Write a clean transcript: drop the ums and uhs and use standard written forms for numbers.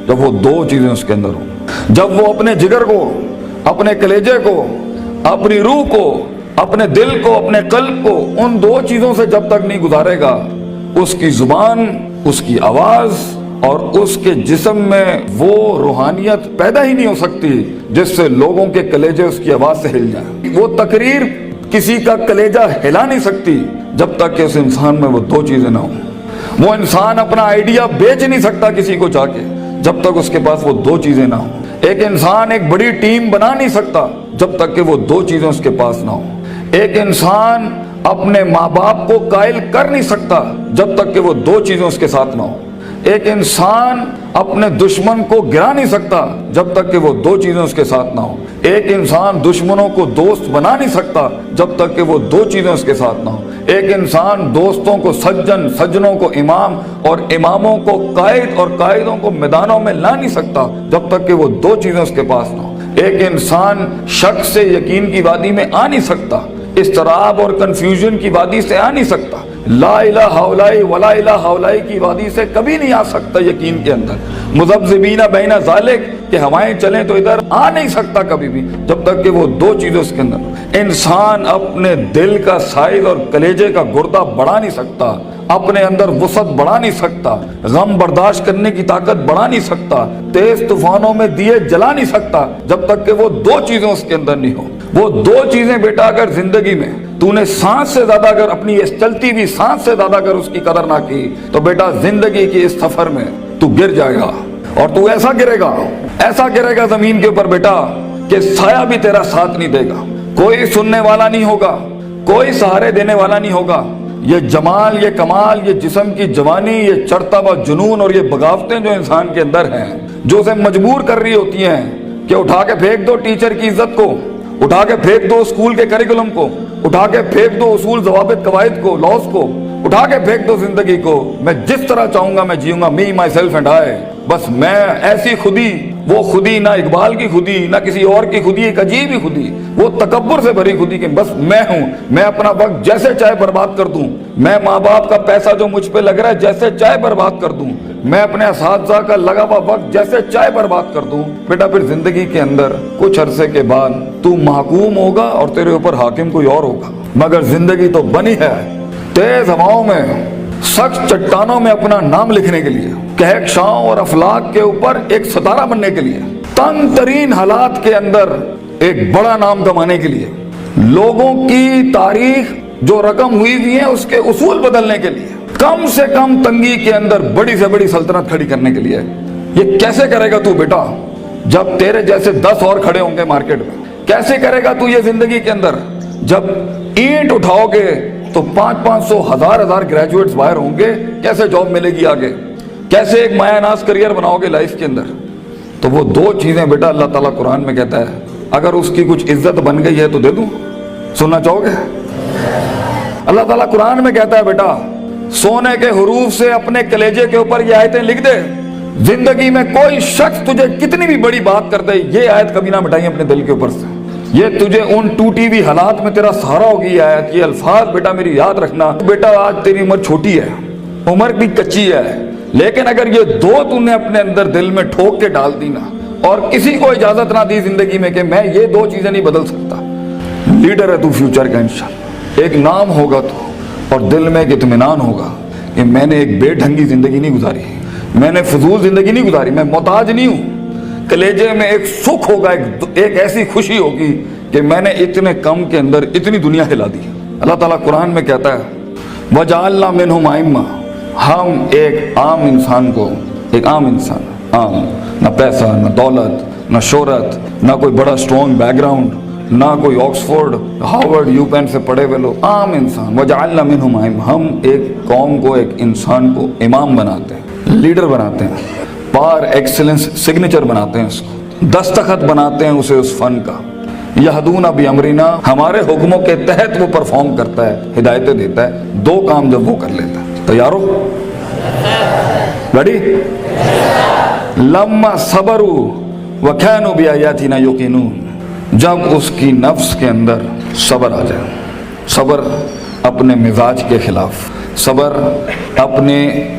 جب وہ دو چیزیں اس کے اندر ہوں، جب وہ اپنے جگر کو، اپنے کلیجے کو، اپنی روح کو، اپنے دل کو، اپنے قلب کو ان دو چیزوں سے جب تک نہیں گزارے گا، اس کی زبان، اس کی آواز اور اس کے جسم میں وہ روحانیت پیدا ہی نہیں ہو سکتی جس سے لوگوں کے کلیجے اس کی آواز سے ہل جائیں۔ وہ تقریر کسی کا کلیجہ ہلا نہیں سکتی جب تک کہ اس انسان میں وہ دو چیزیں نہ ہوں۔ وہ انسان اپنا آئیڈیا بیچ نہیں سکتا کسی کو جا کے جب تک اس کے پاس وہ دو چیزیں نہ ہوں۔ ایک انسان ایک بڑی ٹیم بنا نہیں سکتا جب تک کہ وہ دو چیزیں اس کے پاس نہ ہوں۔ ایک انسان اپنے ماں باپ کو قائل کر نہیں سکتا جب تک کہ وہ دو چیزیں اس کے ساتھ نہ ہوں۔ ایک انسان اپنے دشمن کو گرا نہیں سکتا جب تک کہ وہ دو چیزیں اس کے ساتھ نہ ہوں۔ ایک انسان دشمنوں کو دوست بنا نہیں سکتا جب تک کہ وہ دو چیزیں اس کے ساتھ نہ ہوں۔ ایک انسان دوستوں کو سجن، سجنوں کو امام اور اماموں کو قائد اور قائدوں کو میدانوں میں لا نہیں سکتا جب تک کہ وہ دو چیزیں اس کے پاس نہ ہوں۔ ایک انسان شک سے یقین کی وادی میں آ نہیں سکتا، اضطراب اور کنفیوژن کی وادی سے آ نہیں سکتا، لا الہ الا ولا الہ الا کی وادی سے کبھی نہیں آ سکتا یقین کے اندر، مذبذبین بین ذالک کہ ہوائیں چلیں تو ادھر آ نہیں سکتا کبھی بھی جب تک کہ وہ دو چیزیں اس کے اندر۔ انسان اپنے دل کا سائز اور کلیجے کا گردہ بڑھا نہیں سکتا، اپنے اندر وسعت بڑھا نہیں سکتا، غم برداشت کرنے کی طاقت بڑھا نہیں سکتا، تیز طوفانوں میں دیے جلا نہیں سکتا جب تک کہ وہ دو چیزیں اس کے اندر نہیں ہو۔ وہ دو چیزیں بیٹا اگر زندگی میں تو نے سانس سے زیادہ اگر اپنی اس چلتی ہوئی سانس سے زیادہ اگر اس کی قدر نہ کی تو بیٹا زندگی کی اس سفر میں تو گر جائے گا، اور تو ایسا گرے گا زمین کے اوپر بیٹا کہ سایہ بھی تیرا ساتھ نہیں دے گا، کوئی سننے والا نہیں ہوگا، کوئی سہارے دینے والا نہیں ہوگا۔ یہ جمال، یہ کمال، یہ جسم کی جوانی، یہ چڑھتا ہوا جنون اور یہ بغاوتیں جو انسان کے اندر ہیں، جو اسے مجبور کر رہی ہوتی ہیں کہ اٹھا کے پھینک دو ٹیچر کی عزت کو، اٹھا کے پھینک دو اسکول کے کریکولم کو، اٹھا کے پھینک دو اصول ضوابط قواعد کو، لاز کو، اٹھا کے پھینک دو زندگی کو۔ میں جس طرح چاہوں گا میں جیوں گا، می مائی سیلف اینڈ آئی، بس میں ایسی خودی، وہ خودی نہ اقبال کی خودی نہ کسی اور کی خودی، ایک عجیب ہی خودی، وہ تکبر سے بھری خودی کہ بس میں ہوں، میں اپنا وقت جیسے چاہے برباد کر دوں، میں ماں باپ کا پیسہ جو مجھ پہ لگ رہا ہے جیسے چاہے برباد کر دوں، میں اپنے اساتذہ کا لگا ہوا وقت جیسے چاہے برباد کر دوں۔ بیٹا پھر زندگی کے اندر کچھ عرصے کے بعد تو محکوم ہوگا اور تیرے اوپر حاکم کوئی اور ہوگا، مگر زندگی تو بنی ہے تیز ہواؤں میں، سخت چٹانوں میں اپنا نام لکھنے کے لیے، کہکشاؤں اور افلاک کے اوپر ایک ستارہ بننے کے لیے، تنگ ترین حالات کے اندر ایک بڑا نام کمانے کے لیے، لوگوں کی تاریخ جو رقم ہوئی ہوئی ہے اس کے اصول بدلنے کے لیے، کم سے کم تنگی کے اندر بڑی سے بڑی سلطنت کھڑی کرنے کے لیے۔ یہ کیسے کرے گا تو بیٹا جب تیرے جیسے 10 اور کھڑے ہوں گے مارکیٹ میں؟ کیسے کرے گا تو یہ زندگی کے اندر جب اینٹ اٹھاؤ گے تو 500 1000 گریجویٹس باہر ہوں گے؟ کیسے جاب ملے گی آگے؟ کیسے ایک مایا ناز کریئر بناؤ گے لائف کے اندر؟ تو وہ دو چیزیں بیٹا اللہ تعالیٰ قرآن میں کہتا ہے اگر اس کی کچھ عزت بن گئی ہے تو دے دوں، سننا چاہو گے؟ اللہ تعالیٰ قرآن میں کہتا ہے بیٹا سونے کے حروف سے اپنے کلیجے کے اوپر یہ آیتیں لکھ دے، زندگی میں کوئی شخص تجھے کتنی بھی بڑی بات کر دے یہ آیت کبھی نہ مٹائیں اپنے دل کے اوپر سے، یہ تجھے ان ٹوٹی ہوئی حالات میں تیرا سہارا ہوگی یہ آیت، یہ الفاظ بیٹا میری یاد رکھنا۔ بیٹا آج تیری عمر چھوٹی ہے، عمر بھی کچی ہے، لیکن اگر یہ دو تو نے اپنے اندر دل میں ٹھوک کے ڈال دی نا اور کسی کو اجازت نہ دی زندگی میں کہ میں یہ دو چیزیں نہیں بدل سکتا، لیڈر ہے تو فیوچر کا انشاءاللہ، ایک نام ہوگا تو اور دل میں ایک اطمینان ہوگا کہ میں نے ایک بے ڈھنگی زندگی نہیں گزاری، میں نے فضول زندگی نہیں گزاری، میں محتاج نہیں ہوں، کلیجے میں ایک سکھ ہوگا، ایک ایسی خوشی ہوگی کہ میں نے اتنے کم کے اندر اتنی دنیا ہلا دی۔ اللہ تعالیٰ قرآن میں کہتا ہے وَجَعَلْنَا مِنْهُمْ أَئِمَّةً، ہم ایک عام انسان کو، ایک عام انسان، عام، نہ پیسہ نہ دولت نہ شہرت نہ کوئی بڑا اسٹرانگ بیک گراؤنڈ نہ کوئی آکسفورڈ ہارورڈ یو پین سے پڑھے ہوئے لوگ، عام انسان، وَجَعَلْنَا مِنْهُمْ أَئِمَّةً، ہم ایک قوم کو، ایک انسان کو امام بناتے ہیں، لیڈر بناتے ہیں، پار ایکسلنس سگنیچر بناتے ہیں، اس کو دستخط بناتے ہیں اسے اس فن کا، یہدون بامرنا، ہمارے حکموں کے تحت وہ پرفارم کرتا ہے، ہدایتیں دیتا ہے، دو کام جب وہ کر لیتا ہے، تیار ہو؟ ریڈی؟ لما صبروا وكانوا بآياتنا يوقنون، جب اس کی نفس کے اندر صبر آ جائے، صبر اپنے مزاج کے خلاف، صبر اپنے